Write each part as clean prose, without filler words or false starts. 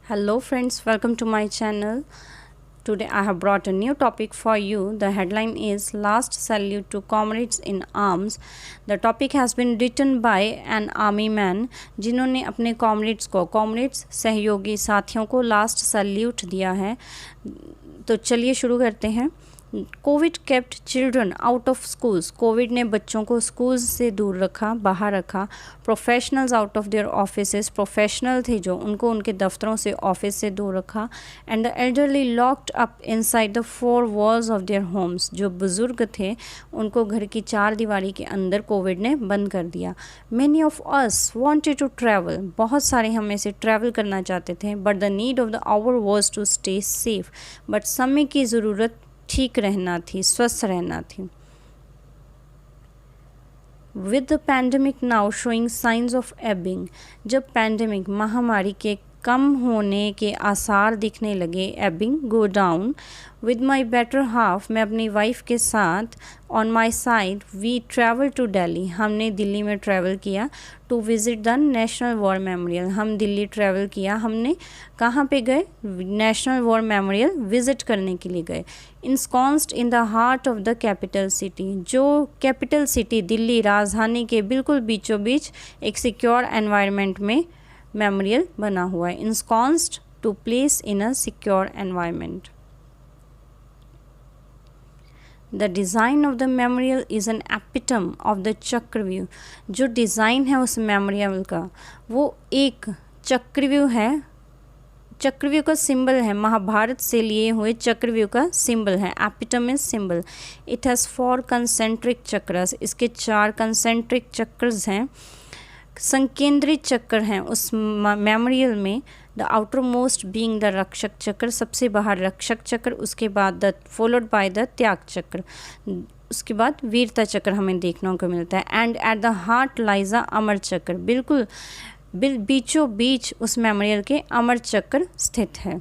Hello friends, welcome to my channel. Today I have brought a new topic for you. The headline is Last Salute to Comrades in Arms. The topic has been written by an army man जिन्होंने अपने comrades सहयोगी साथियों को last salute दिया है। तो चलिए शुरू करते हैं। Covid kept children out of schools. Covid ने बच्चों को स्कूल्स से दूर रखा, बाहर रखा। Professionals out of their offices. Professional थे जो, उनको उनके दफ्तरों से, ऑफिस से दूर रखा। And the elderly locked up inside the four walls of their homes. जो बुज़ुर्ग थे उनको घर की चार दीवारी के अंदर कोविड ने बंद कर दिया। Many of us wanted to travel. बहुत सारे हम में से ट्रैवल करना चाहते थे, but the need of the hour was to stay safe. But समय की ज़रूरत ठीक रहना थी, स्वस्थ रहना थी। With the pandemic now showing signs of ebbing. जब पैंडमिक महामारी के कम होने के आसार दिखने लगे, ebbing go down, with my better half, मैं अपनी वाइफ के साथ, on my side we travel to Delhi, हमने दिल्ली में ट्रैवल किया, to visit the national war memorial, हम दिल्ली ट्रैवल किया। हमने कहाँ पे गए? नेशनल वॉर मेमोरियल विज़िट करने के लिए गए। Ensconced in the heart of the capital city, जो कैपिटल सिटी दिल्ली राजधानी के बिल्कुल बीचों बीच एक सिक्योर एनवायरनमेंट में मेमोरियल बना हुआ है। Ensconced to place in a secure environment. The design of the memorial is an epitome of the Chakravyuh. जो डिज़ाइन है उस मेमोरियल का वो एक चक्रव्यूह है। चक्रव्यूह का सिंबल है, महाभारत से लिए हुए चक्रव्यूह का सिंबल है। Epitome is symbol. It has 4 concentric chakras, इसके 4 कंसेंट्रिक चक्रस हैं, संकेंद्रित चक्र हैं उस मेमोरियल में। The outer most being the Rakshak चक्र, सबसे बाहर रक्षक चक्र, उसके बाद द फॉलोड बाय द त्याग चक्र, उसके बाद वीरता चक्र हमें देखने को मिलता है। एंड एट द हार्ट लाइजा अमर चक्र, बिल्कुल बीचों बीच उस मेमोरियल के अमर चक्र स्थित है।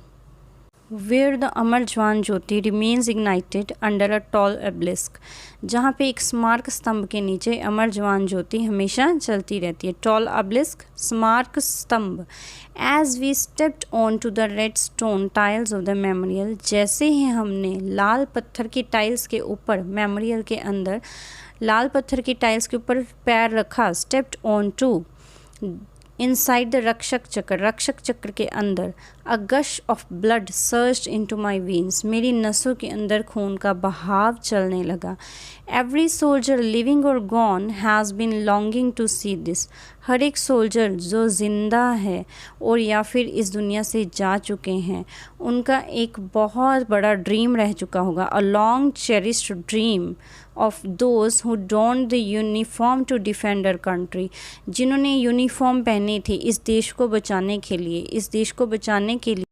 Where the Amar Jawan Jyoti remains ignited under a tall obelisk, जहाँ पे एक स्मारक स्तंभ के नीचे अमर जवान ज्योति हमेशा चलती रहती है। टॉल एब्लिस्क, स्मारक स्तंभ। As we stepped on to the red stone tiles of the memorial, जैसे ही हमने लाल पत्थर की टाइल्स के ऊपर, मेमोरियल के अंदर लाल पत्थर की टाइल्स के ऊपर पैर रखा, stepped on to inside the Rakshak Chakra के अंदर, a gush of blood surged into my veins, मेरी नसों के अंदर खून का बहाव चलने लगा। एवरी सोल्जर लिविंग और gone has been longing to see this, हर एक सोल्जर जो ज़िंदा है और या फिर इस दुनिया से जा चुके हैं, उनका एक बहुत बड़ा ड्रीम रह चुका होगा। A long cherished dream of those who donned the uniform to defend our country, जिन्होंने यूनिफॉर्म पहनी थी इस देश को बचाने के लिए, इस देश को बचाने के लिए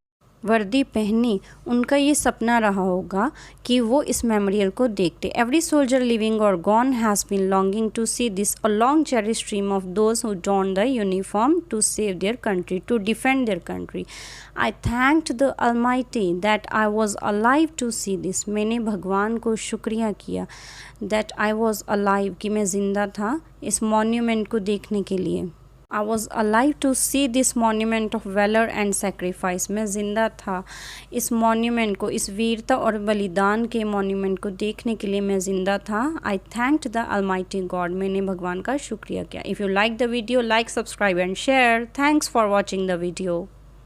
वर्दी पहनी, उनका ये सपना रहा होगा कि वो इस मेमोरियल को देखते। एवरी सोल्जर लिविंग और gone has been longing to see this, a long cherish dream of those who donned the uniform to save their country, to defend their country. I thanked the almighty that I was alive to see this, मैंने भगवान को शुक्रिया किया that I was alive, कि मैं ज़िंदा था इस मॉन्यूमेंट को देखने के लिए। I was alive to see this monument of valor and sacrifice, मैं ज़िंदा था इस monument को, इस वीरता और बलिदान के monument को देखने के लिए मैं ज़िंदा था। I thanked the Almighty God, मैंने भगवान का शुक्रिया किया। If you like the video, like, subscribe and share. Thanks for watching the video.